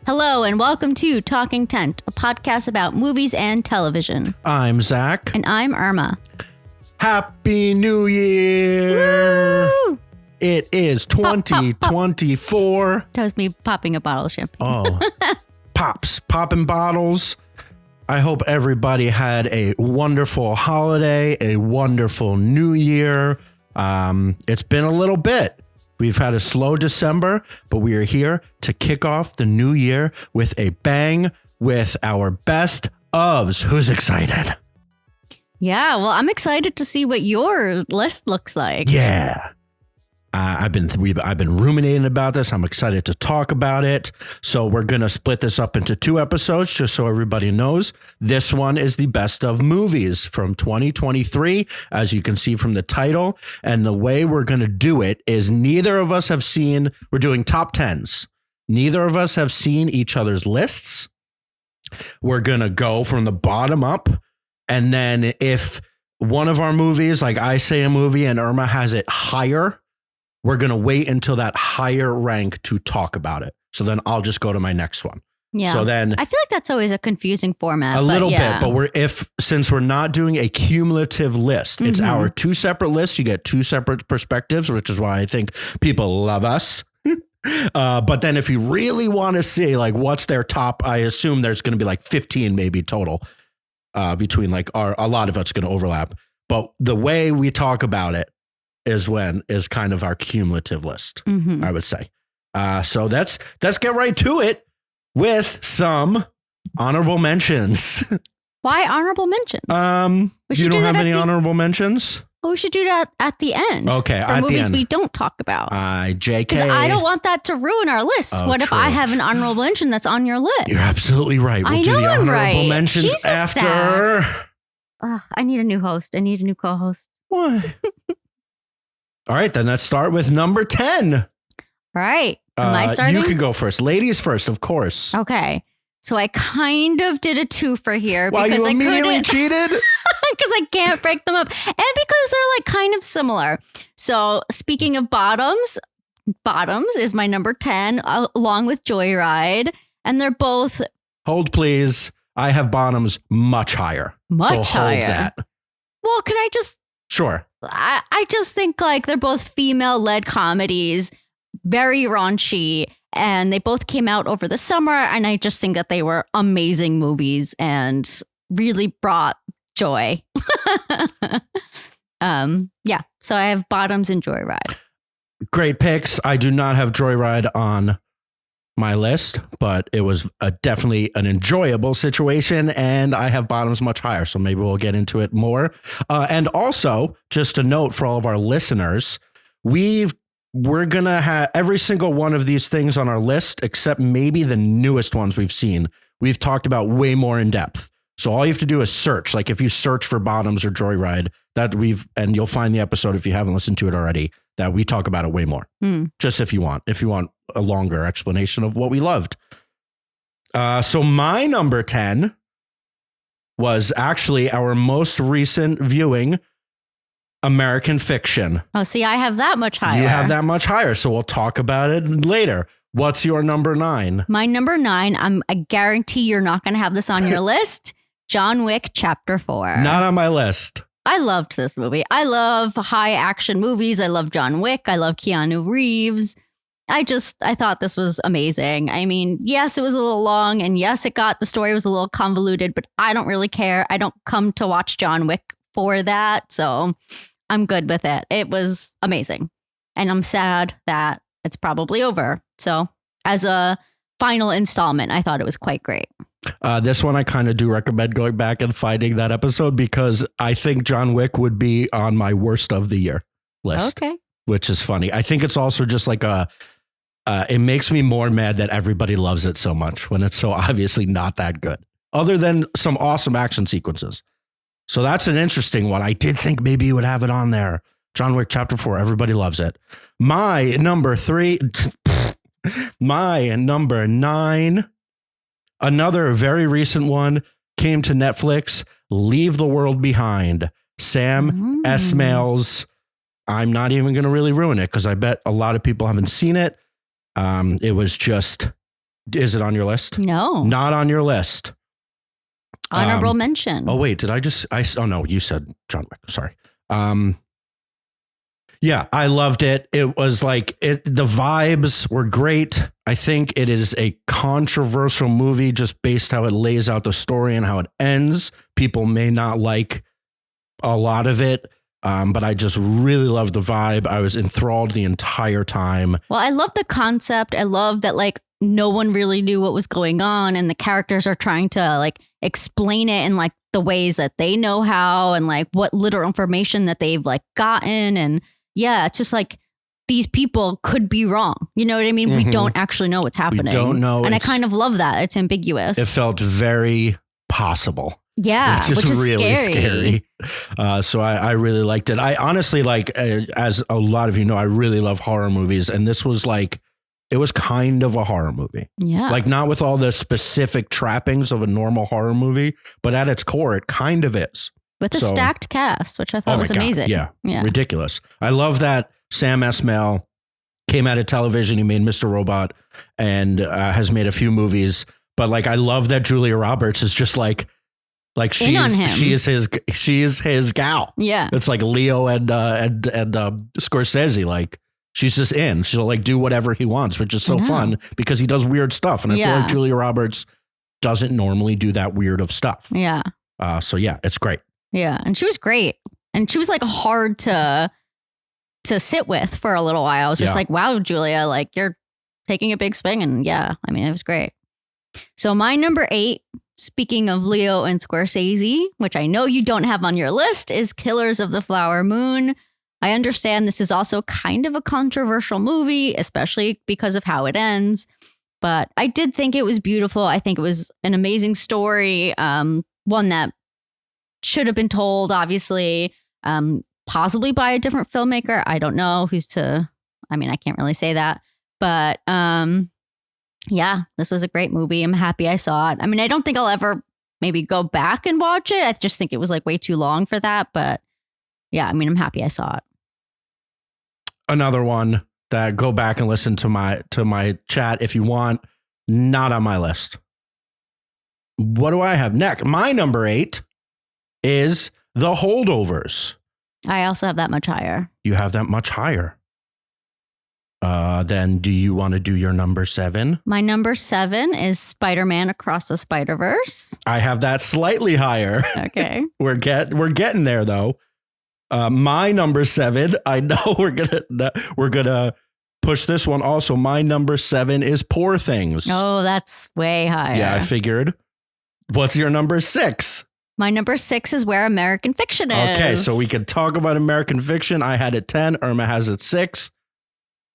Hello and welcome to Talking Tent, a podcast about movies and television. I'm Zach. And I'm Irma. Happy New Year! Woo! It is 2024. That was me popping a bottle of champagne. Oh, popping bottles. I hope everybody had a wonderful holiday, a wonderful New Year. It's been a little bit. We've had a slow December, but we are here to kick off the new year with a bang with our best ofs. Who's excited? Yeah, well, I'm excited to see what your list looks like. Yeah. I've been ruminating about this. I'm excited to talk about it. So we're going to split this up into 2 episodes just so everybody knows. This one is the best of movies from 2023, as you can see from the title. And the way we're going to do it is neither of us have seen, we're doing top 10s. Neither of us have seen each other's lists. We're going to go from the bottom up. And then if one of our movies, like I say a movie and Irma has it higher, we're going to wait until that higher rank to talk about it. So then I'll just go to my next one. Yeah. So then I feel like that's always a confusing format. A little bit, but since we're not doing a cumulative list, it's our 2 separate lists. You get 2 separate perspectives, which is why I think people love us. But then if you really want to see like what's their top, I assume there's going to be like 15 maybe total between like a lot of it's going to overlap. But the way we talk about it is kind of our cumulative list, I would say. So let's get right to it with some honorable mentions. Why honorable mentions? You don't have any honorable mentions? Well, we should do that at the end. Okay, for at movies the end. We don't talk about. JK. Because I don't want that to ruin our lists. Oh, what if I have an honorable mention that's on your list? You're absolutely right. We'll do the honorable mentions Jesus, after. I need a new host. I need a new co-host. What? All right, then let's start with number 10. All right. Am I starting? You can go first. Ladies first, of course. Okay. So I kind of did a twofer here. Wow, because you immediately cheated? Because I can't break them up. And because they're like kind of similar. So speaking of bottoms is my number 10 along with Joyride. And they're both. Hold, please. I have bottoms much higher. Much higher. Hold that. Well, can I just. Sure. I just think like they're both female-led comedies, very raunchy, and they both came out over the summer, and I just think that they were amazing movies and really brought joy. Yeah, so I have Bottoms and Joyride. Great picks. I do not have Joyride on my list, but it was definitely an enjoyable situation, and I have Bottoms much higher, so maybe we'll get into it more. And also, just a note for all of our listeners, we're going to have every single one of these things on our list, except maybe the newest ones we've seen. We've talked about way more in depth. So all you have to do is search. Like if you search for Bottoms or Joyride, and you'll find the episode if you haven't listened to it already, that we talk about it way more. Just if you want a longer explanation of what we loved. So my number 10 was actually our most recent viewing, American Fiction. Oh, see, I have that much higher. You have that much higher, so we'll talk about it later. What's your number 9? My number 9, I guarantee you're not going to have this on your list. John Wick Chapter 4. Not on my list. I loved this movie. I love high action movies. I love John Wick. I love Keanu Reeves. I thought this was amazing. I mean, yes, it was a little long, and yes, the story was a little convoluted, but I don't really care. I don't come to watch John Wick for that, so I'm good with it. It was amazing, and I'm sad that it's probably over. So as a final installment, I thought it was quite great. This one I kind of do recommend going back and finding that episode because I think John Wick would be on my worst of the year list. Okay. Which is funny. I think it's also just like it makes me more mad that everybody loves it so much when it's so obviously not that good, other than some awesome action sequences. So that's an interesting one. I did think maybe you would have it on there. John Wick Chapter 4. Everybody loves it. My number 3, my number 9, another very recent one came to Netflix, Leave the World Behind. Sam Esmail's. I'm not even going to really ruin it because I bet a lot of people haven't seen it. It was just Is it on your list? No. Not on your list. Honorable mention. Oh, wait, oh no, you said John Wick. Sorry. Yeah, I loved it. It was like the vibes were great. I think it is a controversial movie just based how it lays out the story and how it ends. People may not like a lot of it, but I just really loved the vibe. I was enthralled the entire time. Well, I love the concept. I love that like no one really knew what was going on and the characters are trying to like explain it in like the ways that they know how and like what literal information that they've like gotten. And yeah, it's just like these people could be wrong. You know what I mean? We don't actually know what's happening. We don't know. And I kind of love that. It's ambiguous. It felt very possible. Yeah. Which is really scary. So I really liked it. I honestly, like, as a lot of you know, I really love horror movies. And this was like, it was kind of a horror movie. Yeah. Like not with all the specific trappings of a normal horror movie, but at its core, it kind of is. With a stacked cast, which I thought was amazing. Yeah. Ridiculous. I love that Sam Esmail came out of television. He made Mr. Robot and has made a few movies. But like, I love that Julia Roberts is just like she is his gal. Yeah. It's like Leo and Scorsese. Like she's just in. She'll like do whatever he wants, which is so fun because he does weird stuff. And I feel like Julia Roberts doesn't normally do that weird of stuff. Yeah. So yeah, it's great. Yeah. And she was great. And she was like hard to sit with for a little while. I was just like, wow, Julia, like you're taking a big swing. And yeah, I mean, it was great. So my number 8, speaking of Leo and Scorsese, which I know you don't have on your list, is Killers of the Flower Moon. I understand this is also kind of a controversial movie, especially because of how it ends. But I did think it was beautiful. I think it was an amazing story. One that should have been told, obviously, possibly by a different filmmaker. I don't know I can't really say that. But yeah, this was a great movie. I'm happy I saw it. I mean, I don't think I'll ever maybe go back and watch it. I just think it was like way too long for that. But yeah, I mean, I'm happy I saw it. Another one that go back and listen to my chat if you want. Not on my list. What do I have next? My number 8 is The Holdovers. I also have that much higher. You have that much higher. Then do you want to do your number 7? My number 7 is Spider-Man Across the Spider-Verse. I have that slightly higher. Okay. We're getting there though. My number 7, I know we're gonna push this one also. My number 7 is Poor Things. Oh, that's way higher. Yeah, I figured. What's your number 6? My number 6 is Where American Fiction Is. Okay, so we can talk about American Fiction. I had it 10. Irma has it 6.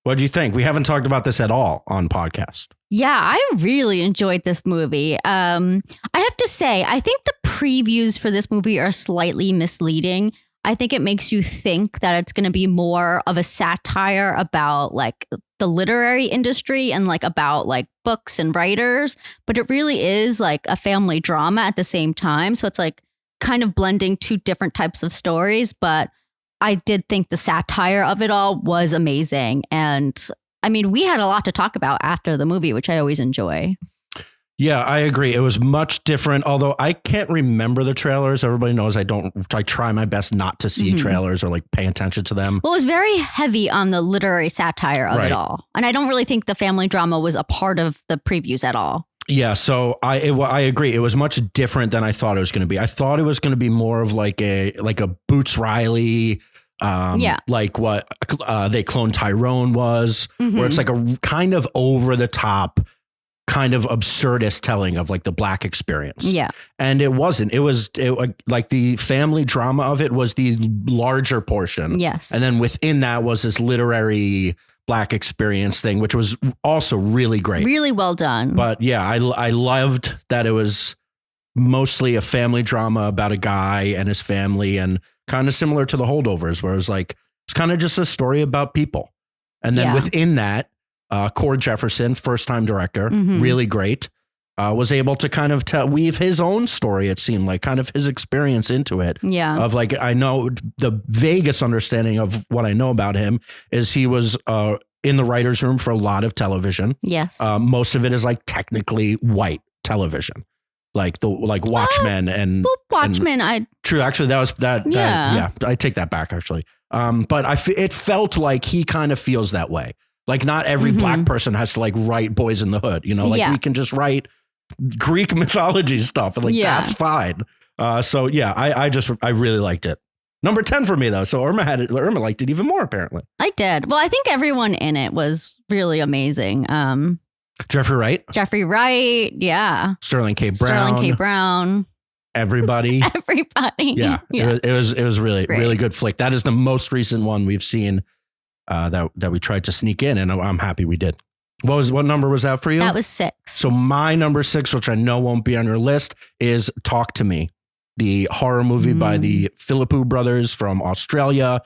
What do you think? We haven't talked about this at all on podcast. Yeah, I really enjoyed this movie. I have to say, I think the previews for this movie are slightly misleading. I think it makes you think that it's going to be more of a satire about like the literary industry and like about like books and writers. But it really is like a family drama at the same time. So it's like kind of blending two different types of stories. But I did think the satire of it all was amazing. And I mean, we had a lot to talk about after the movie, which I always enjoy. Yeah, I agree. It was much different, although I can't remember the trailers. Everybody knows I try my best not to see trailers or like pay attention to them. Well, it was very heavy on the literary satire of it all. And I don't really think the family drama was a part of the previews at all. Yeah, so I agree. It was much different than I thought it was going to be. I thought it was going to be more of like a Boots Riley, like what They Cloned Tyrone was, where it's like a kind of over the top, kind of absurdist telling of like the Black experience. Yeah. And it wasn't. It was like the family drama of it was the larger portion. Yes. And then within that was this literary Black experience thing, which was also really great. Really well done. But yeah, I loved that it was mostly a family drama about a guy and his family, and kind of similar to The Holdovers, where it was like, it's kind of just a story about people. And then within that, Cord Jefferson, first time director, really great, was able to kind of weave his own story, it seemed like, kind of his experience into it. Yeah. Of like, I know the vaguest understanding of what I know about him is he was in the writer's room for a lot of television. Yes. Most of it is like technically white television, like Watchmen and Watchmen. True. Actually, yeah, I take that back actually. But it felt like he kind of feels that way. Like not every black person has to like write Boys in the Hood, you know, like we can just write Greek mythology stuff and like, that's fine. So yeah, I really liked it. Number 10 for me though. So Irma liked it even more apparently. I did. Well, I think everyone in it was really amazing. Jeffrey Wright. Yeah. Sterling K. Brown. Everybody. Yeah. It was really, great. Really good flick. That is the most recent one we've seen that we tried to sneak in, and I'm happy we did. What number was that for you? That was 6. So my number 6, which I know won't be on your list, is Talk to Me, the horror movie by the Philippou brothers from Australia.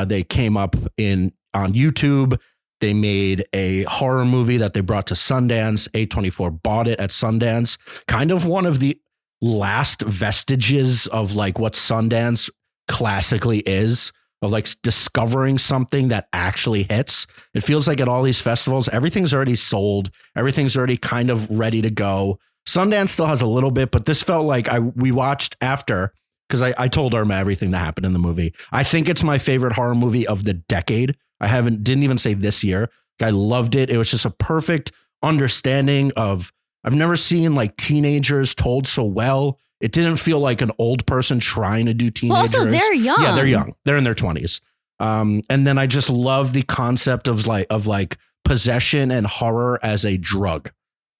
They came up on YouTube. They made a horror movie that they brought to Sundance. A24 bought it at Sundance. Kind of one of the last vestiges of like what Sundance classically is, of like discovering something that actually hits. It feels like at all these festivals, everything's already sold. Everything's already kind of ready to go. Sundance still has a little bit, but this felt like we watched after, because I told Irma everything that happened in the movie. I think it's my favorite horror movie of the decade. Didn't even say this year. I loved it. It was just a perfect understanding of, I've never seen like teenagers told so well. It didn't feel like an old person trying to do teenagers. Well, also, they're young. Yeah, they're young. They're in their 20s. And then I just love the concept of possession and horror as a drug.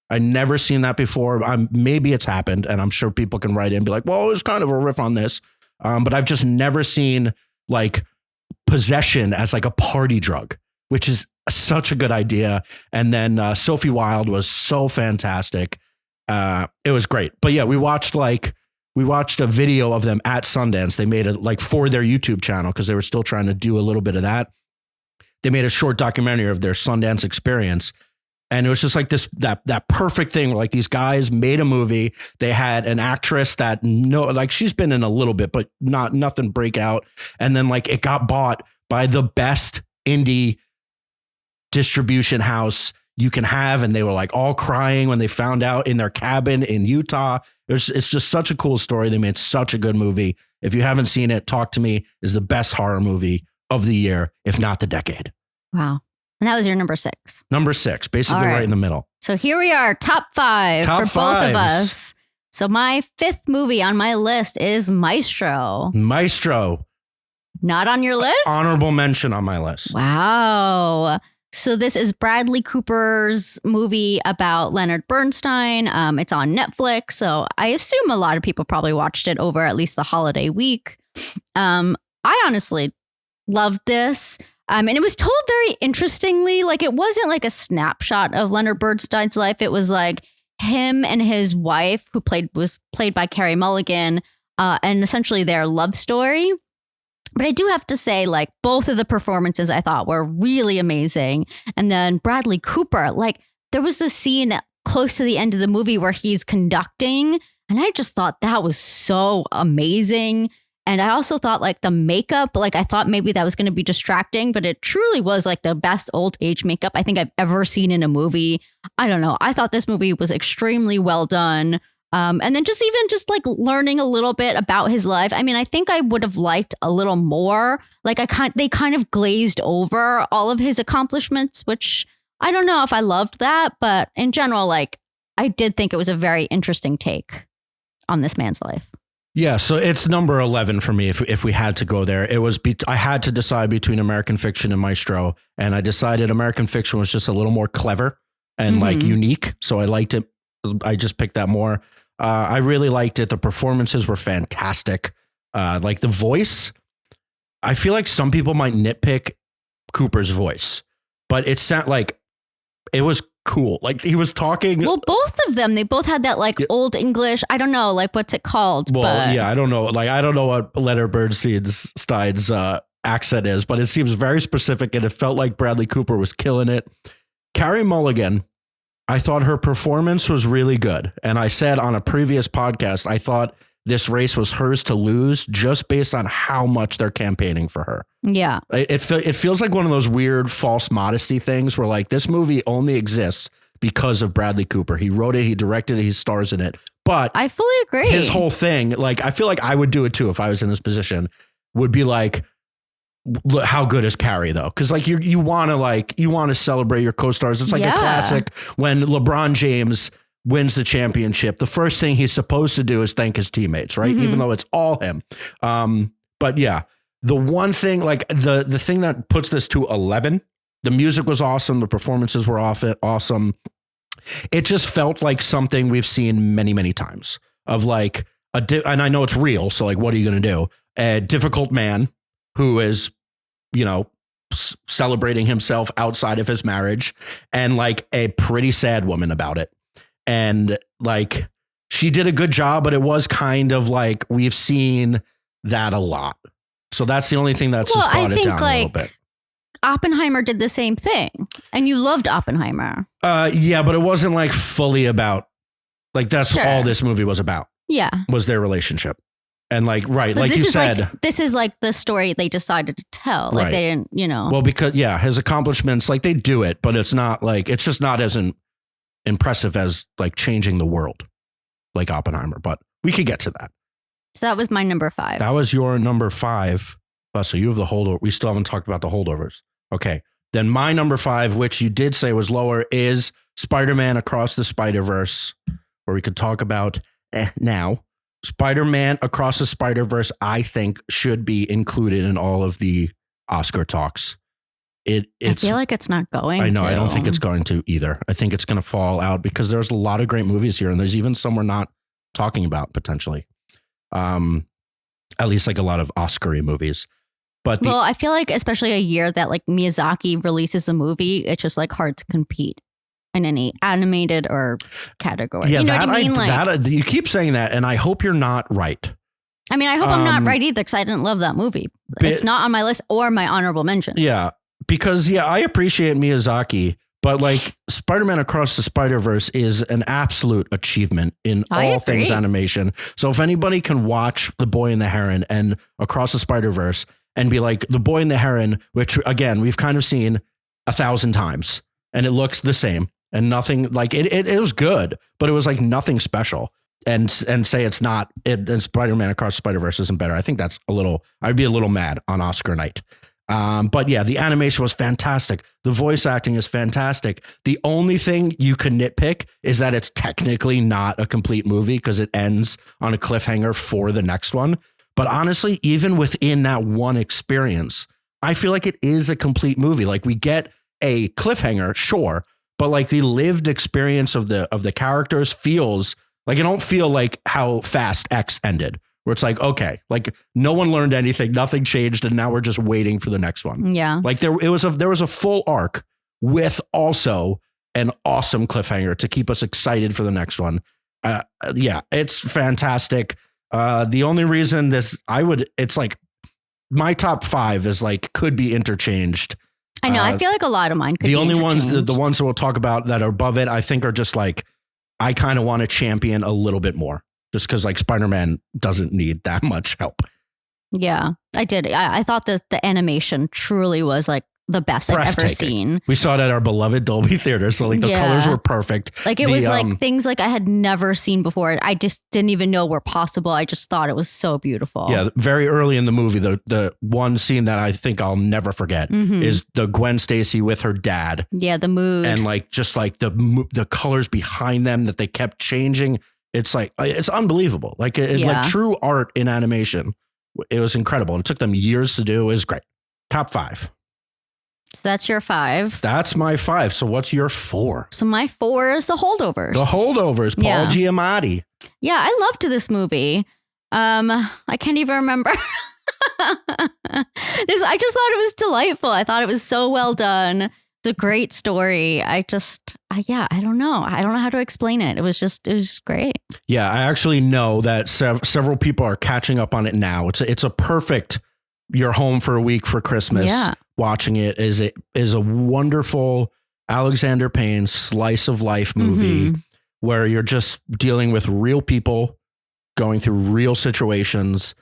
I never seen that before. Maybe it's happened, and I'm sure people can write in and be like, well, it was kind of a riff on this. But I've just never seen like possession as like a party drug, which is such a good idea. And then Sophie Wilde was so fantastic. It was great. But yeah, we watched a video of them at Sundance. They made it like for their YouTube channel because they were still trying to do a little bit of that. They made a short documentary of their Sundance experience. And it was just like that perfect thing where like these guys made a movie. They had an actress that she's been in a little bit, but nothing breakout. And then like it got bought by the best indie distribution house you can have. And they were like all crying when they found out in their cabin in Utah. It's just such a cool story. They made such a good movie. If you haven't seen it, Talk to Me is the best horror movie of the year, if not the decade. Wow. And that was your number 6. Number 6, basically right in the middle. So here we are, top 5 for both of us. So my 5th movie on my list is Maestro. Not on your list? Honorable mention on my list. Wow. So this is Bradley Cooper's movie about Leonard Bernstein. It's on Netflix. So I assume a lot of people probably watched it over at least the holiday week. I honestly loved this. And it was told very interestingly. Like it wasn't like a snapshot of Leonard Bernstein's life. It was like him and his wife, who was played by Carey Mulligan, and essentially their love story. But I do have to say, like, both of the performances I thought were really amazing. And then Bradley Cooper, like, there was this scene close to the end of the movie where he's conducting, and I just thought that was so amazing. And I also thought like the makeup, like I thought maybe that was going to be distracting, but it truly was like the best old age makeup I think I've ever seen in a movie. I don't know. I thought this movie was extremely well done. And then just like learning a little bit about his life. I mean, I think I would have liked a little more. Like they kind of glazed over all of his accomplishments, which I don't know if I loved that, but in general, like I did think it was a very interesting take on this man's life. Yeah, so it's number 11 for me. If we had to go there, it was I had to decide between American Fiction and Maestro, and I decided American Fiction was just a little more clever and like unique. So I liked it. I just picked that more. I really liked it. The performances were fantastic. Like the voice, I feel like some people might nitpick Cooper's voice, but it sounded like it was cool. Like he was talking. Well, both of them, they both had that like old English. I don't know, like what's it called? Well, yeah, I don't know. Like I don't know what Leonard Bernstein's accent is, but it seems very specific, and it felt like Bradley Cooper was killing it. Carey Mulligan, I thought her performance was really good, and I said on a previous podcast, I thought this race was hers to lose just based on how much they're campaigning for her. Yeah. It feels like one of those weird false modesty things where like this movie only exists because of Bradley Cooper. He wrote it, he directed it, he stars in it. But I fully agree. His whole thing, like, I feel like I would do it too if I was in this position, would be like, look, how good is Carrie though? Because like you want to celebrate your co-stars. It's like a classic when LeBron James wins the championship. The first thing he's supposed to do is thank his teammates, right? Even though it's all him. But yeah, the one thing, like the thing that puts this to 11, the music was awesome. The performances were awesome. It just felt like something we've seen many, many times of like and I know it's real. So like, what are you going to do? A difficult man who is, celebrating himself outside of his marriage, and like a pretty sad woman about it. And like, she did a good job, but it was kind of like, we've seen that a lot. So that's the only thing that's just brought it down a little bit. Oppenheimer did the same thing, and you loved Oppenheimer. Yeah, but it wasn't like fully about, like, that's all this movie was about. Yeah. Was their relationship. And like, right. But like you said, this is like the story they decided to tell. Like they didn't, Well, because his accomplishments, like they do it, but it's not like, it's just not as impressive as like changing the world like Oppenheimer, but we could get to that. So that was my number 5. That was your number 5. So you have the holdover. We still haven't talked about the holdovers. Okay. Then my number 5, which you did say was lower, is Spider-Man Across the Spider-Verse, where we could talk about now. Spider-Man Across the Spider-Verse, I think, should be included in all of the Oscar talks. I feel like it's not going to. I know. I don't think it's going to either. I think it's going to fall out because there's a lot of great movies here, and there's even some we're not talking about potentially. At least like a lot of Oscar-y movies. But I feel like especially a year that like Miyazaki releases a movie, it's just like hard to compete in any animated or category. Yeah, you know what I mean? You keep saying that, and I hope you're not right. I mean, I hope I'm not right either, because I didn't love that movie. It's not on my list or my honorable mentions. Yeah, because I appreciate Miyazaki, but like Spider-Man Across the Spider-Verse is an absolute achievement in all things animation. So if anybody can watch The Boy and the Heron and Across the Spider-Verse and be like, The Boy and the Heron, which again, we've kind of seen 1,000 times and it looks the same and nothing like it was good, but it was like nothing special. And say it's not, and Spider-Man Across the Spider-Verse isn't better. I think that's I'd be a little mad on Oscar night. But yeah, the animation was fantastic. The voice acting is fantastic. The only thing you can nitpick is that it's technically not a complete movie because it ends on a cliffhanger for the next one. But honestly, even within that one experience, I feel like it is a complete movie. Like we get a cliffhanger, sure, but like the lived experience of the characters feels like, it don't feel like how Fast X ended, where it's like, okay, like no one learned anything, nothing changed, and now we're just waiting for the next one. Yeah. Like there was a full arc with also an awesome cliffhanger to keep us excited for the next one. Yeah, it's fantastic. The only reason it's like my top 5 is like, could be interchanged. I know. I feel like a lot of mine could be the only ones, the ones that we'll talk about that are above it, I think are just like, I kind of want to champion a little bit more just because like Spider-Man doesn't need that much help. Yeah, I did. I thought that the animation truly was like the best I've ever seen. We saw it at our beloved Dolby Theater. So like the colors were perfect. Like it was like things like I had never seen before. I just didn't even know were possible. I just thought it was so beautiful. Yeah. Very early in the movie, the one scene that I think I'll never forget is the Gwen Stacy with her dad. Yeah. The mood. And like, just like the colors behind them that they kept changing. It's like, it's unbelievable. Like like true art in animation. It was incredible. And it took them years to do. It was great. Top 5. So that's your 5. That's my 5. So what's your 4? So my 4 is The Holdovers. The Holdovers, Paul Giamatti. Yeah, I loved this movie. I can't even remember. I just thought it was delightful. I thought it was so well done. It's a great story. I don't know. I don't know how to explain it. It was great. Yeah, I actually know that several people are catching up on it now. It's a perfect, you're home for a week for Christmas. Yeah. Watching it is a wonderful Alexander Payne slice of life movie where you're just dealing with real people going through real situations.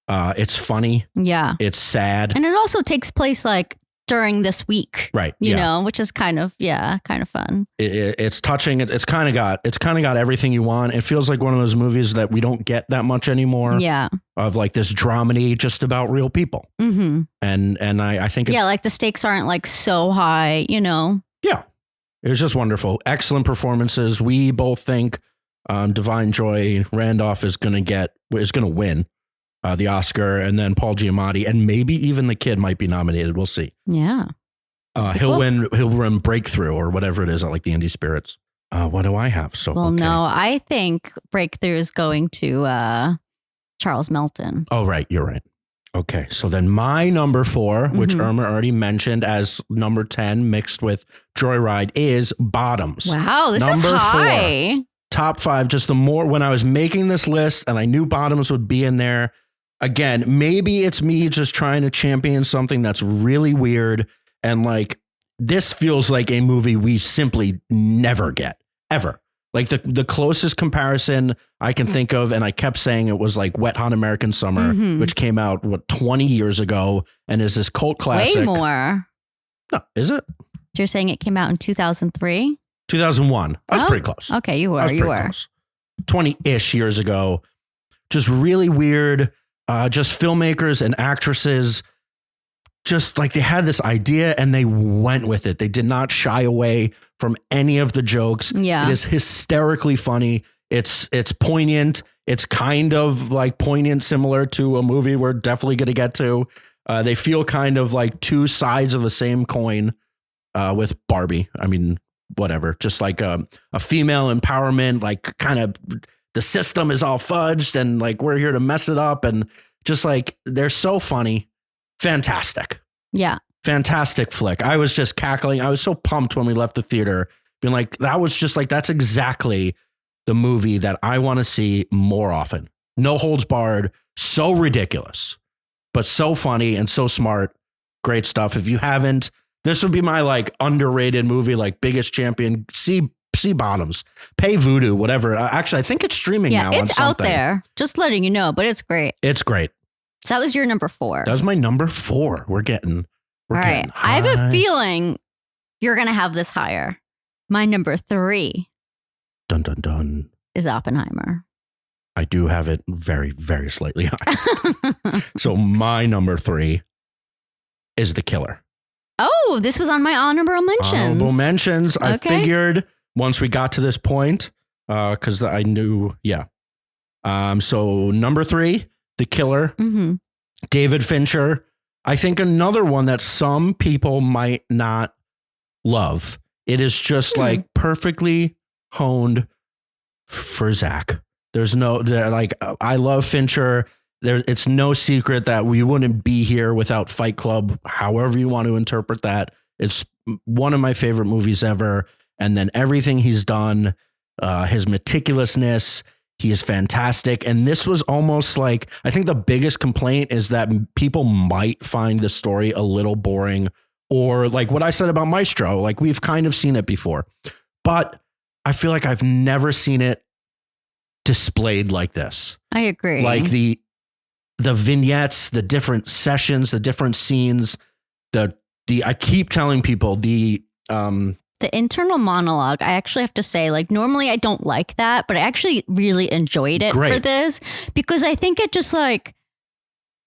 It's funny. Yeah. It's sad. And it also takes place like during this week. Right. You know, which is kind of fun. It's touching. It's kind of got everything you want. It feels like one of those movies that we don't get that much anymore. Yeah. Of like this dramedy just about real people. Mm-hmm. And I think it's, like the stakes aren't like so high, you know? Yeah. It was just wonderful. Excellent performances. We both think Divine Joy Randolph is going to win the Oscar, and then Paul Giamatti and maybe even the kid might be nominated. We'll see. Yeah. He'll win Breakthrough or whatever it is. I like the Indie Spirits. What do I have? No, I think Breakthrough is going to Charles Melton. Oh, right. You're right. Okay. So then my number 4, which Irma already mentioned as number 10 mixed with Joyride, is Bottoms. Wow. This is high. 4. Top 5. Just the more when I was making this list and I knew Bottoms would be in there. Again, maybe it's me just trying to champion something that's really weird. And like, this feels like a movie we simply never get ever. Like the closest comparison I can think of, and I kept saying it, was like Wet Hot American Summer, which came out 20 years ago and is this cult classic. Way more. No, is it? You're saying it came out in 2003? 2001. I was pretty close. Okay, you were. 20-ish years ago. Just really weird. Just filmmakers and actresses, just like they had this idea and they went with it. They did not shy away from any of the jokes. Yeah. It is hysterically funny. It's poignant. It's kind of like poignant, similar to a movie we're definitely going to get to. They feel kind of like two sides of the same coin with Barbie. I mean, whatever, just like a female empowerment, like kind of the system is all fudged and like we're here to mess it up. And just like they're so funny. Fantastic. Yeah. Fantastic flick. I was just cackling. I was so pumped when we left the theater, being like, that was just like, that's exactly the movie that I want to see more often. No holds barred. So ridiculous, but so funny and so smart. Great stuff. If you haven't, this would be my like underrated movie, like Biggest Champion. See Bottoms, pay Voodoo, whatever. Actually, I think it's streaming now. Yeah, it's out there. Just letting you know, but it's great. It's great. So that was your number 4. That was my number 4. We're getting all right. I have a feeling you're going to have this higher. My number 3. Dun, dun, dun. Is Oppenheimer. I do have it very, very slightly high. So my number 3 is The Killer. Oh, this was on my honorable mentions. Honorable mentions. Okay. I figured once we got to this point, because I knew, yeah. So number 3, The Killer, David Fincher. I think another one that some people might not love. It is just like perfectly honed for Zach. There's no, like, I love Fincher. It's no secret that we wouldn't be here without Fight Club, however you want to interpret that. It's one of my favorite movies ever. And then everything he's done, his meticulousness, he is fantastic. And this was almost like, I think the biggest complaint is that people might find the story a little boring, or like what I said about Maestro, like we've kind of seen it before, but I feel like I've never seen it displayed like this. I agree. Like the vignettes, the different sessions, the different scenes, I keep telling people the internal monologue, I actually have to say, like, normally I don't like that, but I actually really enjoyed it for this, because I think it just like,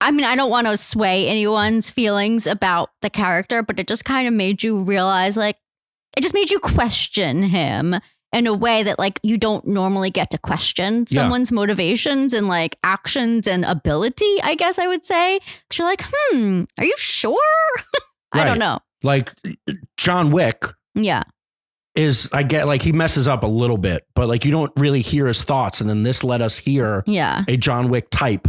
I mean, I don't want to sway anyone's feelings about the character, but it just kind of made you realize, like, it just made you question him in a way that like you don't normally get to question someone's motivations and like actions and ability, I guess I would say. 'Cause you're like, are you sure? I don't know. Like John Wick. Yeah. I get like he messes up a little bit, but like you don't really hear his thoughts. And then this let us hear a John Wick type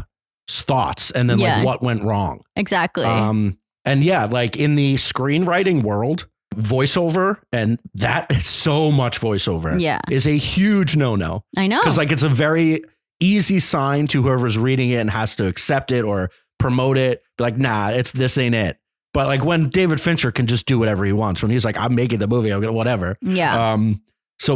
thoughts and then like what went wrong. Exactly. And yeah, like in the screenwriting world, voiceover, and that is so much voiceover is a huge no-no. I know. Because like it's a very easy sign to whoever's reading it and has to accept it or promote it. Be like, nah, this ain't it. But like when David Fincher can just do whatever he wants, when he's like, I'm making the movie, I'm gonna whatever. Yeah.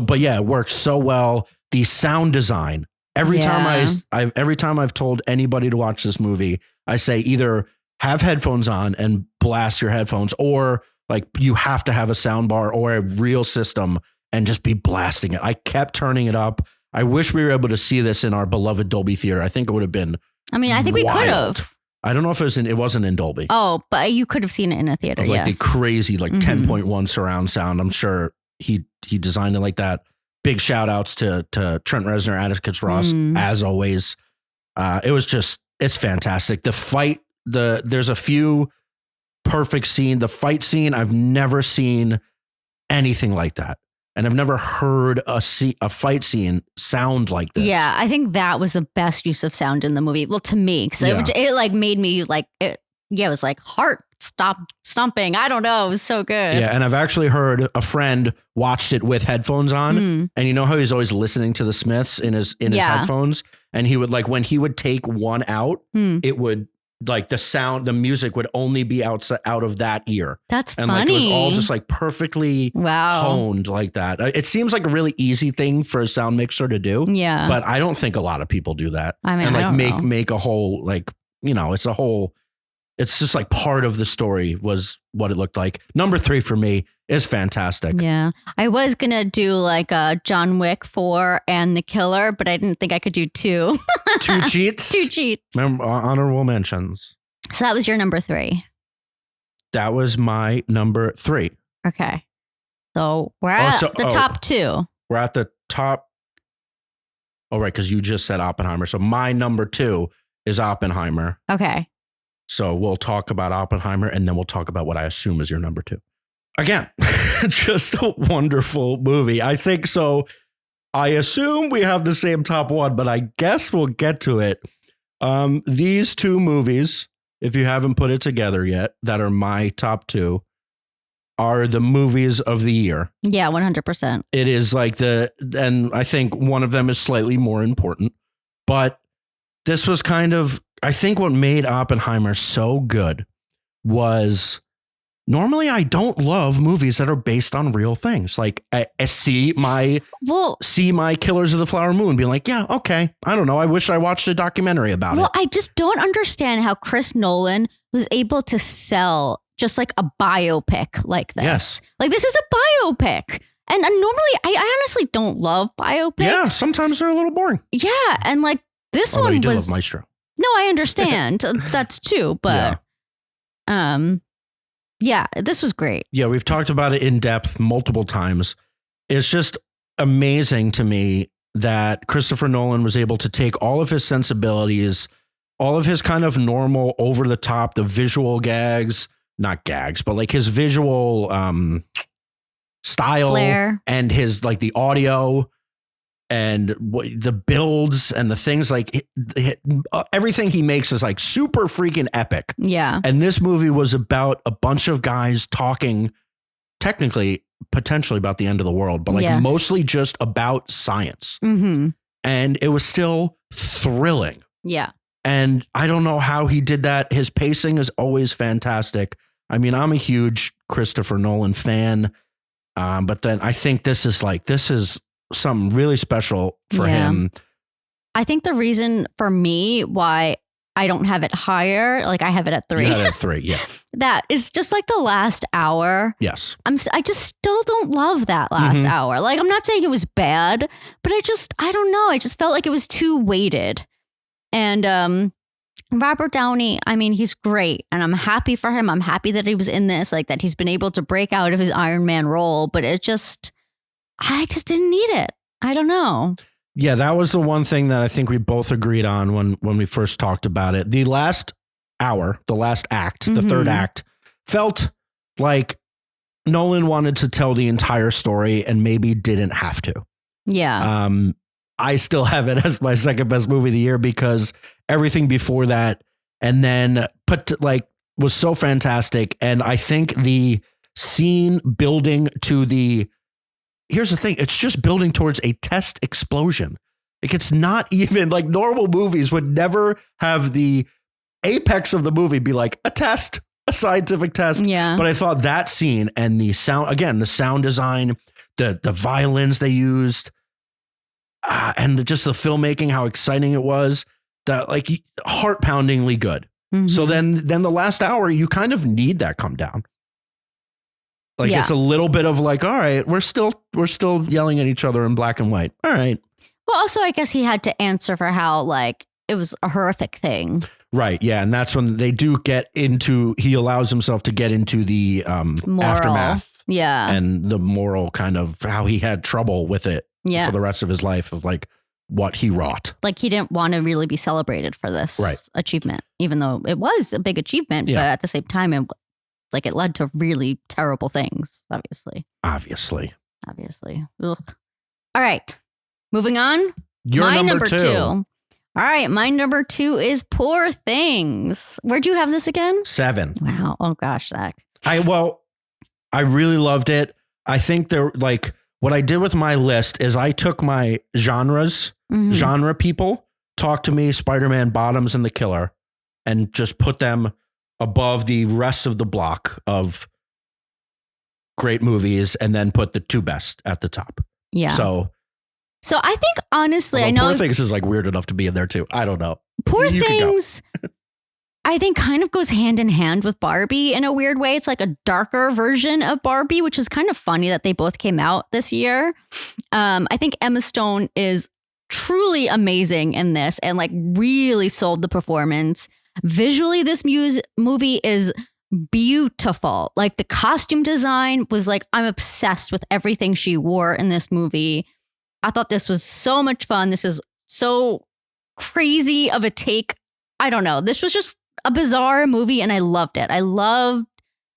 But yeah, it works so well. The sound design Every time I've told anybody to watch this movie, I say either have headphones on and blast your headphones, or like you have to have a sound bar or a real system and just be blasting it. I kept turning it up. I wish we were able to see this in our beloved Dolby Theater. I think it would have been. I mean, I think wild. We could have. I don't know if it wasn't in Dolby. Oh, but you could have seen it in a theater. Of like yes. the crazy 10.1 surround sound. I'm sure he designed it like that. Big shout outs to Trent Reznor, Atticus Ross, as always. It's fantastic. The fight, there's a few perfect scene. The fight scene, I've never seen anything like that. And I've never heard a fight scene sound like this. Yeah, I think that was the best use of sound in the movie. Well, to me, because it like made me like, it was like heart stomping. I don't know. It was so good. Yeah, and I've actually heard a friend watched it with headphones on, and you know how he's always listening to the Smiths in his headphones, and he would like when he would take one out, it would like the music would only be out of that ear. That's and funny. Like it was all just like perfectly honed like that. It seems like a really easy thing for a sound mixer to do. Yeah, but I don't think a lot of people do that. I mean, and like I don't know. make a whole like it's a whole. It's just like part of the story was what it looked like. Number 3 for me is fantastic. Yeah. I was going to do like John Wick 4 and The Killer, but I didn't think I could do 2. 2 cheats? 2 cheats. Honorable mentions. So that was your number 3. That was my number 3. Okay. So we're at the top 2. We're at the top. Oh, right. Because you just said Oppenheimer. So my number 2 is Oppenheimer. Okay. So we'll talk about Oppenheimer and then we'll talk about what I assume is your number 2. Again, just a wonderful movie. I think so. I assume we have the same top 1, but I guess we'll get to it. These 2 movies, if you haven't put it together yet, that are my top 2, are the movies of the year. Yeah, 100%. It is like and I think one of them is slightly more important, but this was kind of, I think what made Oppenheimer so good was normally I don't love movies that are based on real things. Like I see my Killers of the Flower Moon being like, yeah, okay. I don't know. I wish I watched a documentary about it. Well, I just don't understand how Chris Nolan was able to sell just like a biopic like this. Yes. Like this is a biopic. And normally I honestly don't love biopics. Yeah, sometimes they're a little boring. Yeah. And like this Although one you do was love Maestro. No, I understand. That's true. But yeah, this was great. Yeah, we've talked about it in depth multiple times. It's just amazing to me that Christopher Nolan was able to take all of his sensibilities, all of his kind of normal over the top, the visual gags, not gags, but like his visual style Flair. And his like the audio and the builds and the things like everything he makes is like super freaking epic. Yeah. And this movie was about a bunch of guys talking potentially about the end of the world, but like mostly just about science. Mm-hmm. And it was still thrilling. Yeah. And I don't know how he did that. His pacing is always fantastic. I mean, I'm a huge Christopher Nolan fan. But then I think this is something really special for him. I think the reason for me why I don't have it higher, like I have it at 3. You had it at 3, yeah. That is just like the last hour. Yes. I just still don't love that last hour. Like I'm not saying it was bad, but I don't know. I just felt like it was too weighted. And Robert Downey, I mean, he's great and I'm happy for him. I'm happy that he was in this, like that he's been able to break out of his Iron Man role, but I just didn't need it. I don't know. Yeah, that was the one thing that I think we both agreed on when we first talked about it. The last hour, the last act, the third act felt like Nolan wanted to tell the entire story and maybe didn't have to. Yeah. I still have it as my second best movie of the year because everything before that and then was so fantastic. And I think the scene building to here's the thing. It's just building towards a test explosion. Like it's not even like normal movies would never have the apex of the movie be like a test, a scientific test. Yeah. But I thought that scene and the sound, again, the sound design, the violins they used, and just the filmmaking, how exciting it was, that like heart poundingly good. Mm-hmm. So then the last hour, you kind of need that come down. Like it's a little bit of like, all right, we're still yelling at each other in black and white. All right. Well, also, I guess he had to answer for how like it was a horrific thing. Right. Yeah. And that's when they do get into, he allows himself to get into the aftermath. Yeah. And the moral kind of how he had trouble with it for the rest of his life of like what he wrought. Like he didn't want to really be celebrated for this achievement, even though it was a big achievement. But at the same time, it led to really terrible things, obviously. Ugh. All right. Moving on. Your number two. All right. My number 2 is Poor Things. Where'd you have this again? 7. Wow. Oh, gosh, Zach. I really loved it. I think what I did with my list is I took my genres, genre people, Talk to Me, Spider-Man, Bottoms, and The Killer, and just put them above the rest of the block of great movies, and then put the 2 best at the top. Yeah. So I think honestly, I know Poor Things is like weird enough to be in there too. I don't know. Poor Things, I think kind of goes hand in hand with Barbie in a weird way. It's like a darker version of Barbie, which is kind of funny that they both came out this year. I think Emma Stone is truly amazing in this and like really sold the performance. Visually, this movie is beautiful. Like the costume design was like, I'm obsessed with everything she wore in this movie. I thought this was so much fun. This is so crazy of a take. I don't know. This was just a bizarre movie and I loved it. I loved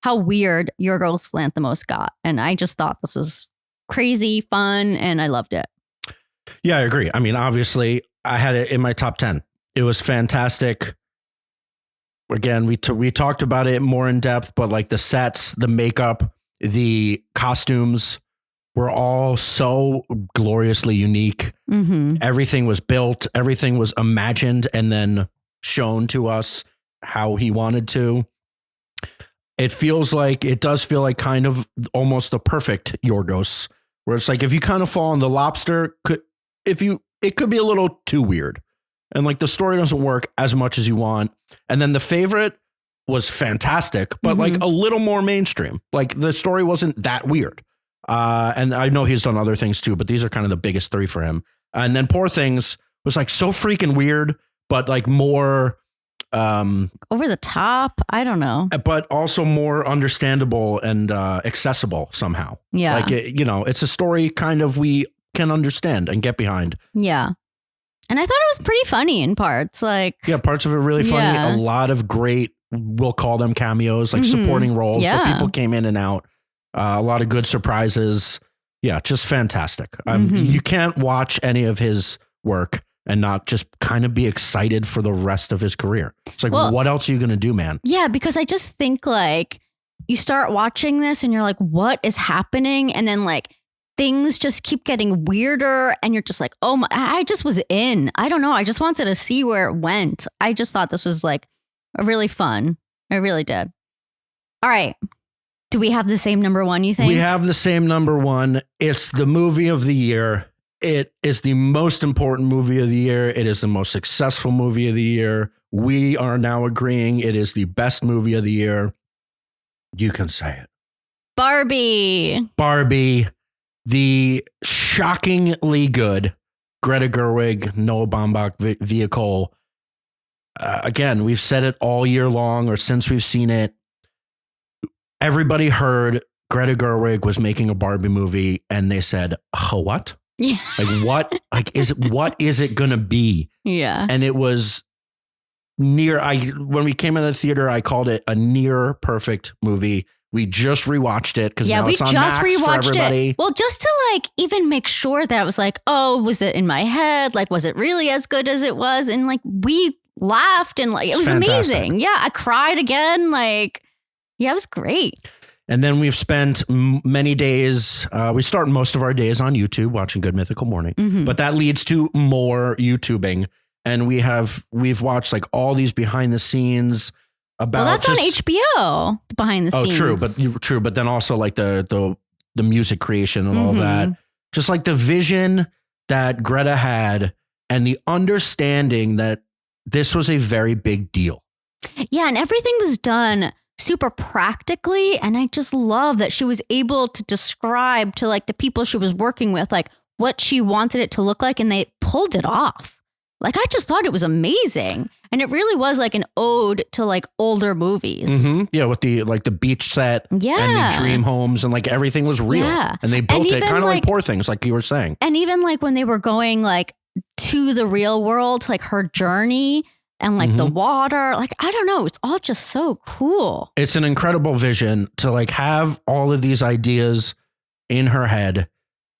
how weird Yorgos Lanthimos got. And I just thought this was crazy, fun, and I loved it. Yeah, I agree. I mean, obviously, I had it in my top 10. It was fantastic. Again, we talked about it more in depth, but like the sets, the makeup, the costumes were all so gloriously unique. Mm-hmm. Everything was built. Everything was imagined and then shown to us how he wanted to. It does feel like kind of almost the perfect Yorgos, where it's like if you kind of fall in the lobster, it could be a little too weird. And like the story doesn't work as much as you want. And then The Favorite was fantastic, but like a little more mainstream. Like the story wasn't that weird. And I know he's done other things too, but these are kind of the biggest 3 for him. And then Poor Things was like so freaking weird, but like more over the top. I don't know, but also more understandable and accessible somehow. Yeah. Like, it's a story kind of we can understand and get behind. Yeah. And I thought it was pretty funny in parts. Like, yeah, parts of it really funny. Yeah. A lot of great, we'll call them cameos, like supporting roles, but people came in and out. A lot of good surprises. Yeah, just fantastic. You can't watch any of his work and not just kind of be excited for the rest of his career. It's like, what else are you going to do, man? Yeah, because I just think like you start watching this and you're like, what is happening? And then like things just keep getting weirder and you're just like, oh my, I just was in. I don't know. I just wanted to see where it went. I just thought this was like really fun. I really did. All right. Do we have the same number 1, you think? We have the same number 1. It's the movie of the year. It is the most important movie of the year. It is the most successful movie of the year. We are now agreeing it is the best movie of the year. You can say it. Barbie. The shockingly good Greta Gerwig, Noah Baumbach vehicle. Again, we've said it all year long or since we've seen it. Everybody heard Greta Gerwig was making a Barbie movie and they said, oh, what? Yeah. Like what? What is it going to be? Yeah. And it was when we came in the theater, I called it a near perfect movie. We just rewatched it because now it's on Max for everybody. Well, just to like even make sure that it was like, oh, was it in my head? Like, was it really as good as it was? And like we laughed and like it was fantastic. Amazing. Yeah, I cried again. Like, yeah, it was great. And then we've spent many days. We start most of our days on YouTube watching Good Mythical Morning, but that leads to more YouTubing. And we've watched like all these behind the scenes. Well, that's on HBO behind the scenes. True. But then also like the music creation and all that, just like the vision, that Greta had and the understanding that this was a very big deal. Yeah, and everything was done super practically. And I just love that she was able to describe to like the people she was working with, like what she wanted it to look like. And they pulled it off. Like, I just thought it was amazing. And it really was like an ode to like older movies. Mm-hmm. Yeah, with the like the beach set and the dream homes and like everything was real. Yeah. And they built it kind of like Poor Things, like you were saying. And even like when they were going like to the real world, like her journey and like the water, like, I don't know. It's all just so cool. It's an incredible vision to like have all of these ideas in her head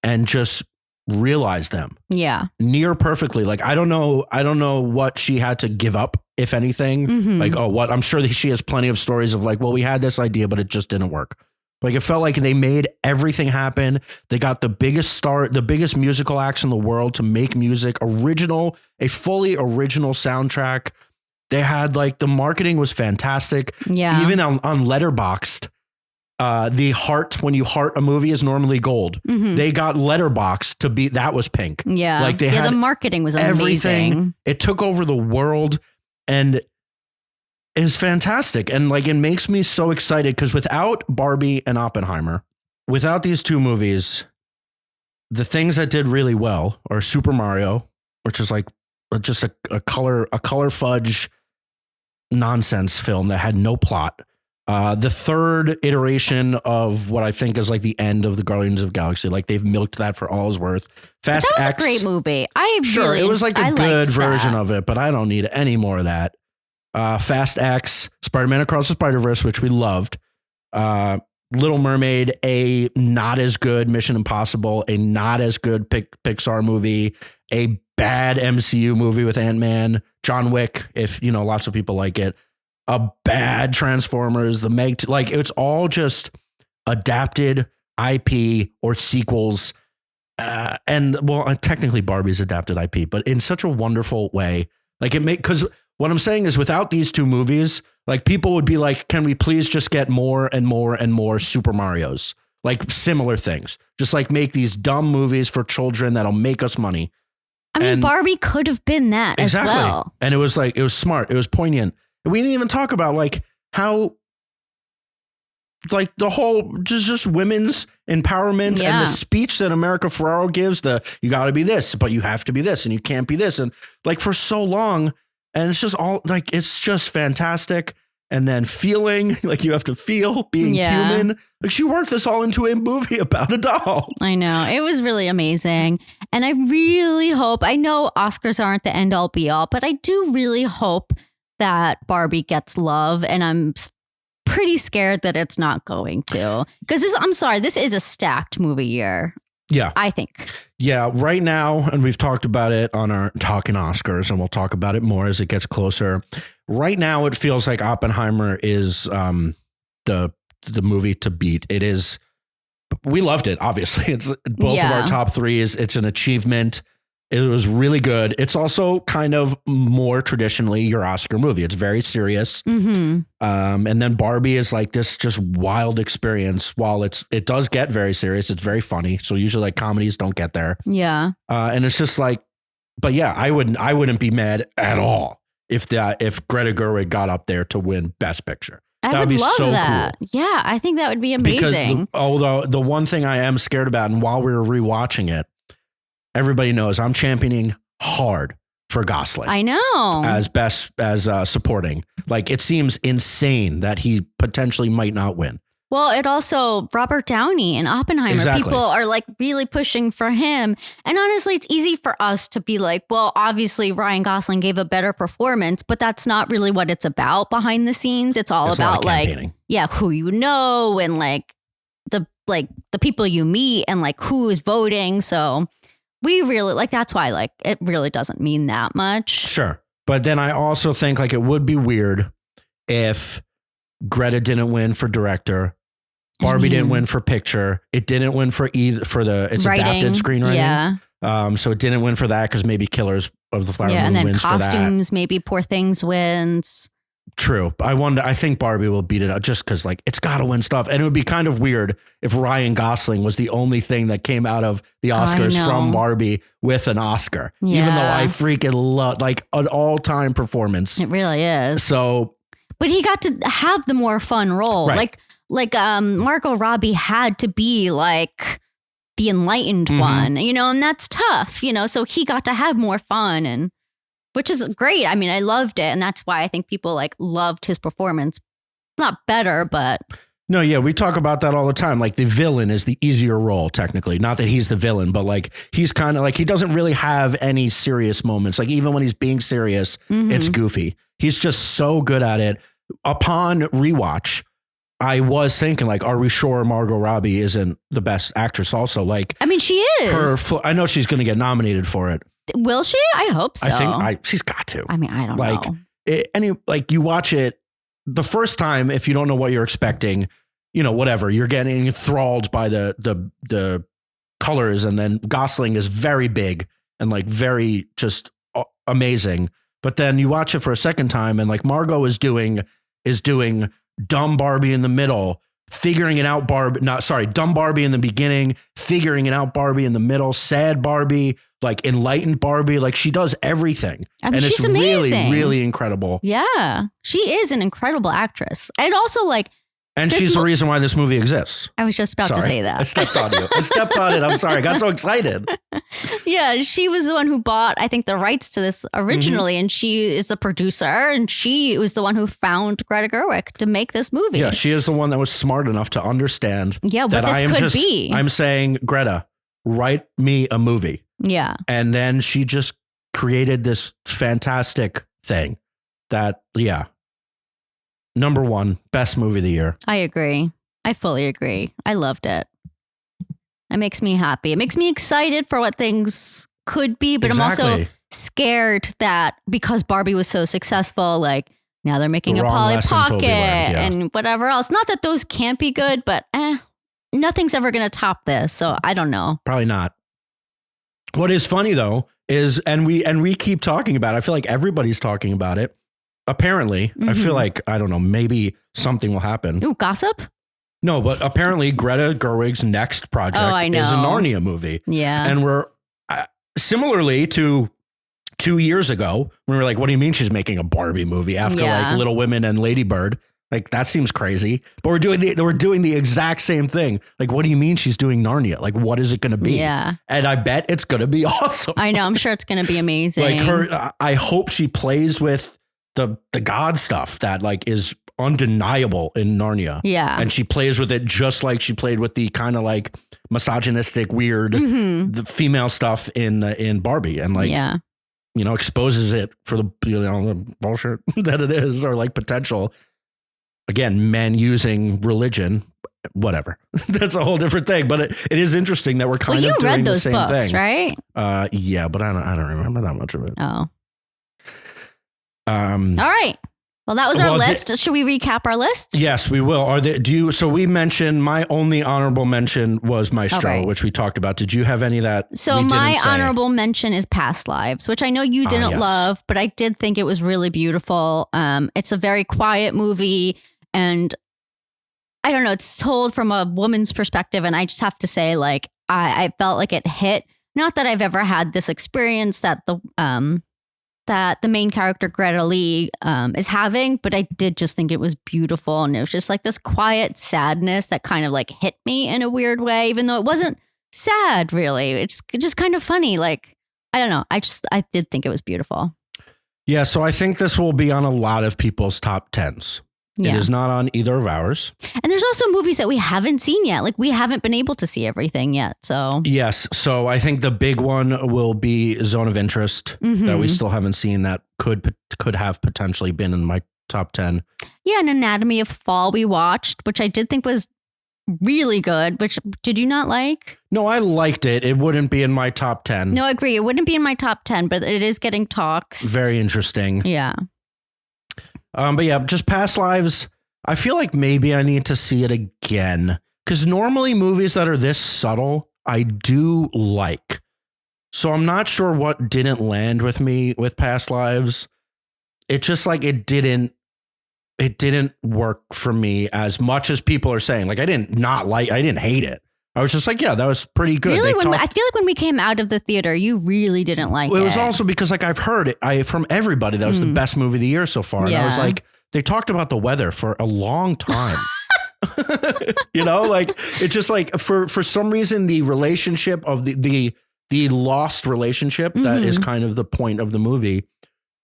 and just realize them. Yeah. Near perfectly. Like, I don't know what she had to give up, if anything. Like, I'm sure that she has plenty of stories of like, well, we had this idea, but it just didn't work. Like, it felt like they made everything happen. They got the biggest musical acts in the world to make music a fully original soundtrack. They had like, the marketing was fantastic. Yeah. Even on Letterboxd, the heart, when you heart a movie, is normally gold. They got Letterboxd to be, that was pink. Yeah. Like they had the marketing was everything. Amazing. It took over the world and is fantastic. And like, it makes me so excited because without Barbie and Oppenheimer, without these two movies, the things that did really well are Super Mario, which is like just a color fudge nonsense film that had no plot. The third iteration of what I think is like the end of the Guardians of the Galaxy. Like, they've milked that for all it's worth. That was a great movie. It was like a good version of it, but I don't need any more of that. Fast X, Spider-Man Across the Spider-Verse, which we loved. Little Mermaid, a not as good Mission Impossible, a not as good Pixar movie, a bad MCU movie with Ant-Man, John Wick, if you know, lots of people like it. A bad Transformers, the Meg, like it's all just adapted IP or sequels. Technically Barbie's adapted IP, but in such a wonderful way. Like because what I'm saying is without these two movies, like people would be like, can we please just get more and more and more Super Marios? Like similar things, just like make these dumb movies for children that'll make us money. I mean, Barbie could have been that exactly. as well. And it was like, it was smart. It was poignant. We didn't even talk about like how like the whole just women's empowerment and the speech that America Ferrero gives, you got to be this, but you have to be this and you can't be this. And like for so long, and it's just all like, it's just fantastic. And then feeling like you have to feel being human. Like she worked this all into a movie about a doll. I know. It was really amazing. And I really hope, I know Oscars aren't the end all be all, but I do really hope that Barbie gets love, and I'm pretty scared that it's not going to. Because this is a stacked movie year. Yeah. I think. Yeah, right now, and we've talked about it on our Talking Oscars, and we'll talk about it more as it gets closer. Right now, it feels like Oppenheimer is the movie to beat. It is. We loved it, obviously. It's both of our top threes. It's an achievement. It was really good. It's also kind of more traditionally your Oscar movie. It's very serious. And then Barbie is like this just wild experience. While it does get very serious, it's very funny. So usually like comedies don't get there. Yeah. And it's just like, but yeah, I wouldn't be mad at all if Greta Gerwig got up there to win Best Picture. That would be love so that. Cool. Yeah, I think that would be amazing. Although the one thing I am scared about, and while we were rewatching it, everybody knows I'm championing hard for Gosling. I know. As supporting. Like, it seems insane that he potentially might not win. Well, it also Robert Downey and Oppenheimer. Exactly. People are like really pushing for him. And honestly, it's easy for us to be like, well, obviously Ryan Gosling gave a better performance, but that's not really what it's about behind the scenes. It's all about like, who you know and like the people you meet and like who is voting. So we really like, that's why like it really doesn't mean that much. Sure. But then I also think like it would be weird if Greta didn't win for director. Barbie didn't win for picture. It didn't win for its adapted screenwriting. Yeah. So it didn't win for that because maybe Killers of the Flower Moon and then wins costumes, for that. Maybe Poor Things wins. True. I think Barbie will beat it out just because like it's got to win stuff. And it would be kind of weird if Ryan Gosling was the only thing that came out of the Oscars from Barbie with an Oscar, even though I freaking love like an all-time performance. It really is. So, but he got to have the more fun role. Right. Like Margot Robbie had to be like the enlightened one, and that's tough, so he got to have more fun, and which is great. I mean, I loved it. And that's why I think people like loved his performance. Not better, but. No, yeah, we talk about that all the time. Like the villain is the easier role, technically. Not that he's the villain, but like he's kind of like he doesn't really have any serious moments. Like even when he's being serious, it's goofy. He's just so good at it. Upon rewatch, I was thinking like, are we sure Margot Robbie isn't the best actress also? Like, I mean, she is. I know she's going to get nominated for it. Will she? I hope so. I think she's got to. I mean, I don't know. Like you watch it the first time, if you don't know what you're expecting, whatever, you're getting enthralled by the colors. And then Gosling is very big and like very just amazing. But then you watch it for a second time and like Margot is doing dumb Barbie in the middle, figuring it out dumb Barbie in the beginning, figuring it out Barbie in the middle, sad Barbie, like enlightened Barbie, like she does everything. I mean, and she's it's amazing. Really, really incredible. Yeah, she is an incredible actress. I'd also like. And she's the reason why this movie exists. I was just about to say that. I stepped on you. I stepped on it. I'm sorry. I got so excited. Yeah, she was the one who bought, I think, the rights to this originally. And she is the producer. And she was the one who found Greta Gerwig to make this movie. Yeah, she is the one that was smart enough to understand what this could be. I'm saying, Greta, write me a movie. Yeah. And then she just created this fantastic thing that, number one, best movie of the year. I agree. I fully agree. I loved it. It makes me happy. It makes me excited for what things could be, but exactly. I'm also scared that because Barbie was so successful, like now they're making a Polly Pocket and whatever else. Not that those can't be good, but nothing's ever going to top this. So I don't know. Probably not. What is funny though is, and we keep talking about it. I feel like everybody's talking about it. Apparently, I feel like, I don't know, maybe something will happen. Ooh, gossip? No, but apparently Greta Gerwig's next project is a Narnia movie. Yeah. And we're similarly to 2 years ago, we were like, what do you mean she's making a Barbie movie after like Little Women and Lady Bird? Like, that seems crazy. But we're doing the exact same thing. Like, what do you mean she's doing Narnia? Like, what is it going to be? Yeah. And I bet it's going to be awesome. I know. I'm sure it's going to be amazing. Like I hope she plays with the God stuff that like is undeniable in Narnia. Yeah. And she plays with it just like she played with the kind of like misogynistic, weird, the female stuff in Barbie, and like, exposes it for the bullshit that it is, or like potential, again, men using religion, whatever. That's a whole different thing. But it is interesting that we're kind of doing the same books, thing. Right? Yeah, but I don't remember that much of it. Oh. All right. Well, that was our list. Should we recap our lists? Yes, we will. So we mentioned, my only honorable mention was Maestro, which we talked about. Did you have any of that? So my honorable mention is Past Lives, which I know you didn't love, but I did think it was really beautiful. It's a very quiet movie, and I don't know, it's told from a woman's perspective. And I just have to say, like, I felt like it hit. Not that I've ever had this experience that the main character Greta Lee is having, but I did just think it was beautiful, and it was just like this quiet sadness that kind of like hit me in a weird way, even though it wasn't sad really. It's just kind of funny. Like, I don't know. I did think it was beautiful. Yeah, so I think this will be on a lot of people's top 10s. Yeah. It is not on either of ours. And there's also movies that we haven't seen yet. Like, we haven't been able to see everything yet. So yes. So I think the big one will be Zone of Interest that we still haven't seen, that could have potentially been in my top 10. Yeah. And Anatomy of Fall we watched, which I did think was really good, which did you not like? No, I liked it. It wouldn't be in my top 10. No, I agree. It wouldn't be in my top 10, but it is getting talks. Very interesting. Yeah. But yeah, just Past Lives. I feel like maybe I need to see it again, because normally movies that are this subtle, I do like. So I'm not sure what didn't land with me with Past Lives. It's just like it didn't it didn't work for me as much as people are saying. Like I didn't hate it. I was just like, yeah, that was pretty good. Really? I feel like when we came out of the theater, you really didn't like it. It was also because like I've heard it from everybody that was the best movie of the year so far. And I was like, they talked about the weather for a long time. You know, like it's just like for some reason, the relationship of the lost relationship that is kind of the point of the movie,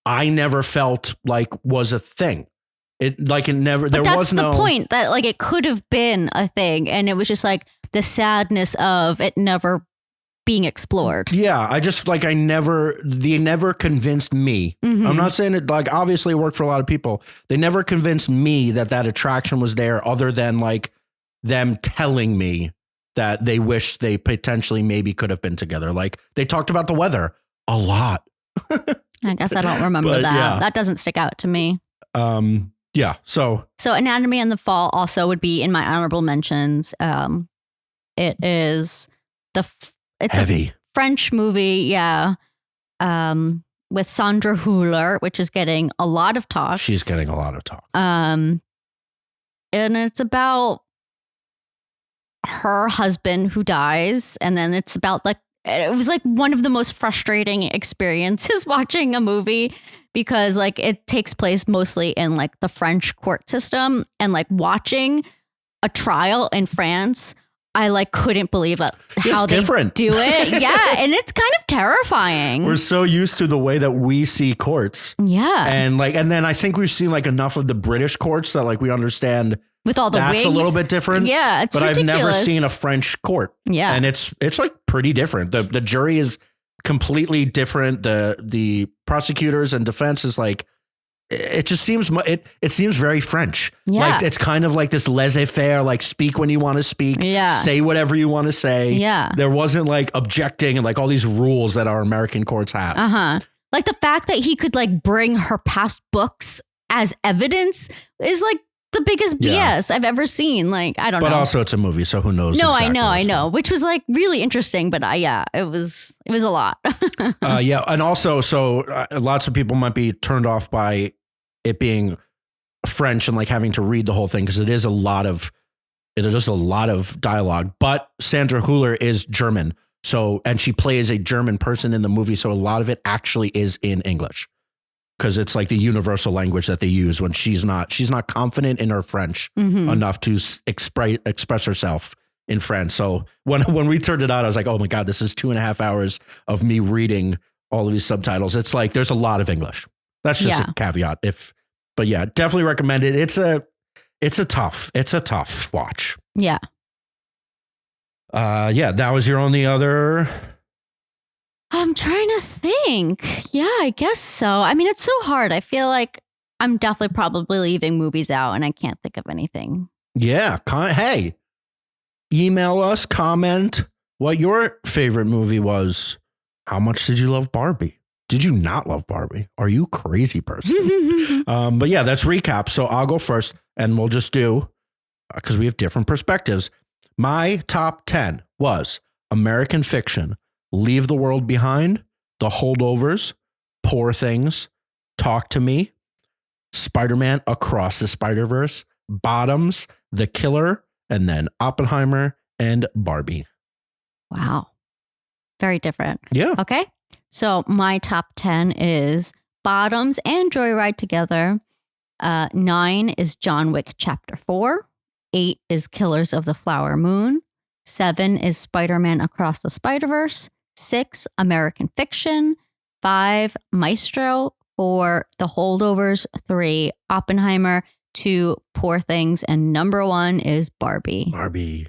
I never felt like was a thing. It never, there was no point that like it could have been a thing. And it was just like the sadness of it never being explored. Yeah. I just like, they never convinced me. I'm not saying it like, obviously it worked for a lot of people. They never convinced me that attraction was there other than like them telling me that they wish they potentially maybe could have been together. Like they talked about the weather a lot. I guess I don't remember that. Yeah. That doesn't stick out to me. Yeah. So Anatomy in the Fall also would be in my honorable mentions. It is it's heavy. a French movie. Yeah. With Sandra Hüller, which is getting a lot of talk. She's getting a lot of talk. And it's about her husband who dies. And then it's about like, it was like one of the most frustrating experiences watching a movie because like it takes place mostly in like the French court system, and like watching a trial in France, I like couldn't believe how they do it. Yeah. And it's kind of terrifying. We're so used to the way that we see courts. Yeah. And then I think we've seen like enough of the British courts that like we understand with all the that's wigs. A little bit different. Yeah. It's but ridiculous. I've never seen a French court. Yeah. And it's like pretty different. The jury is completely different. The prosecutors and defense is like, it just seems it seems very French. Yeah. Like it's kind of like this laissez-faire, like speak when you want to speak, say whatever you want to say. Yeah. There wasn't like objecting and like all these rules that our American courts have. Like the fact that he could like bring her past books as evidence is like the biggest BS I've ever seen. Like, I don't know. But also it's a movie, so who knows? No, exactly I know. Which was like really interesting, but it was a lot. Yeah. And also, lots of people might be turned off by it being French and like having to read the whole thing because it is a lot of dialogue. But Sandra Hüller is German. So, and she plays a German person in the movie. So a lot of it actually is in English. Because it's like the universal language that they use when she's not confident in her French enough to express herself in French. So when we turned it out, I was like, oh my God, this is 2.5 hours of me reading all of these subtitles. It's like, there's a lot of English. That's just a caveat. But yeah, definitely recommend it. It's a tough watch. Yeah. That was your only other. I'm trying to think. Yeah, I guess so. I mean, it's so hard. I feel like I'm definitely probably leaving movies out and I can't think of anything. Yeah. Hey, email us, comment what your favorite movie was. How much did you love Barbie? Did you not love Barbie? Are you a crazy person? But yeah, that's recap. So I'll go first and we'll just do, because we have different perspectives. My top 10 was American Fiction, Leave the World Behind, The Holdovers, Poor Things, Talk to Me, Spiderman Across the Spider-Verse, Bottoms, The Killer, and then Oppenheimer and Barbie. Wow. Very different. Yeah. Okay. So my top 10 is Bottoms and Joyride together. 9 is John Wick Chapter 4. 8 is Killers of the Flower Moon. 7 is Spider-Man Across the Spider-Verse. 6, American Fiction. 5, Maestro. 4, The Holdovers. 3, Oppenheimer. 2, Poor Things. And number 1 is Barbie. Barbie.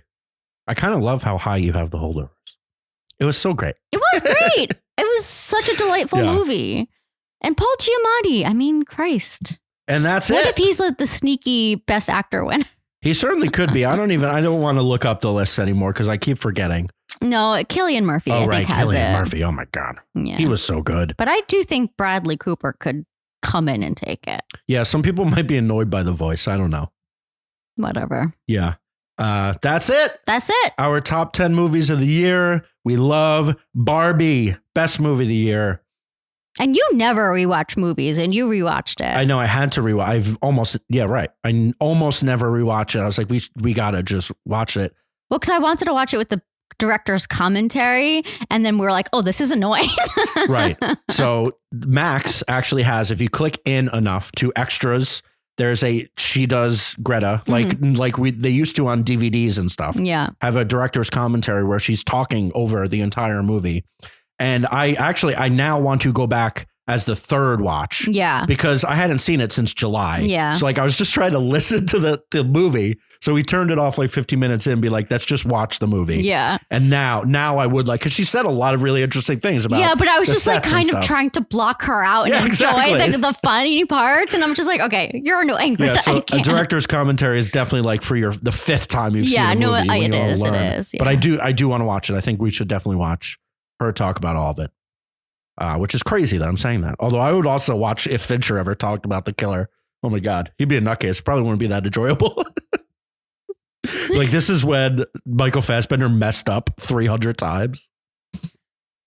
I kind of love how high you have The Holdovers. It was so great. It was great. It was such a delightful movie. And Paul Giamatti, I mean, Christ. And that's what if he's like the sneaky best actor winner? He certainly could be. I don't want to look up the list anymore because I keep forgetting. No, Cillian Murphy, I think has Cillian it. Murphy. Oh my God. Yeah. He was so good. But I do think Bradley Cooper could come in and take it. Yeah, some people might be annoyed by the voice. I don't know. Whatever. Yeah. That's it. That's it. Our top 10 movies of the year. We love Barbie. Best movie of the year. And you never rewatch movies, and you rewatched it. I know I had to rewatch. I almost never rewatch it. I was like, we gotta just watch it. Well, because I wanted to watch it with the director's commentary, and then we were like, oh, this is annoying. Right. So Max actually has, if you click in enough to extras, there's she does Greta like they used to on DVDs and stuff. Yeah. Have a director's commentary where she's talking over the entire movie. And I now want to go back as the third watch. Yeah. Because I hadn't seen it since July. Yeah. So like I was just trying to listen to the movie. So we turned it off like 15 minutes in and be like, let's just watch the movie. Yeah. And now I would like, because she said a lot of really interesting things about. Yeah, but I was just like kind of trying to block her out and enjoy the funny parts. And I'm just like, okay, you're annoying. Yeah, so a director's commentary is definitely like for the fifth time you've seen a movie. It is. Yeah. But I do want to watch it. I think we should definitely watch her talk about all of it. Which is crazy that I'm saying that. Although I would also watch if Fincher ever talked about the killer. Oh my God, he'd be a nutcase. Probably wouldn't be that enjoyable. Like this is when Michael Fassbender messed up 300 times.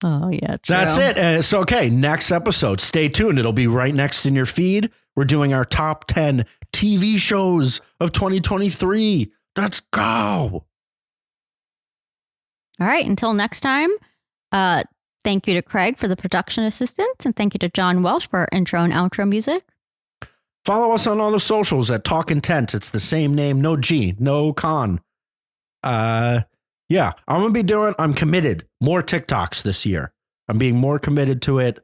Oh yeah, true. That's it. So okay, next episode. Stay tuned. It'll be right next in your feed. We're doing our top 10 TV shows of 2023. Let's go. All right. Until next time. Thank you to Craig for the production assistance, and thank you to John Welsh for our intro and outro music. Follow us on all the socials at Talk Intent. It's the same name, no G, no con. I'm committed. More TikToks this year. I'm being more committed to it.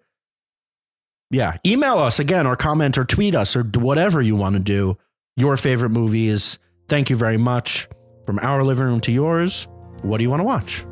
Yeah. Email us again or comment or tweet us or whatever you want to do. Your favorite movies. Thank you very much. From our living room to yours. What do you want to watch?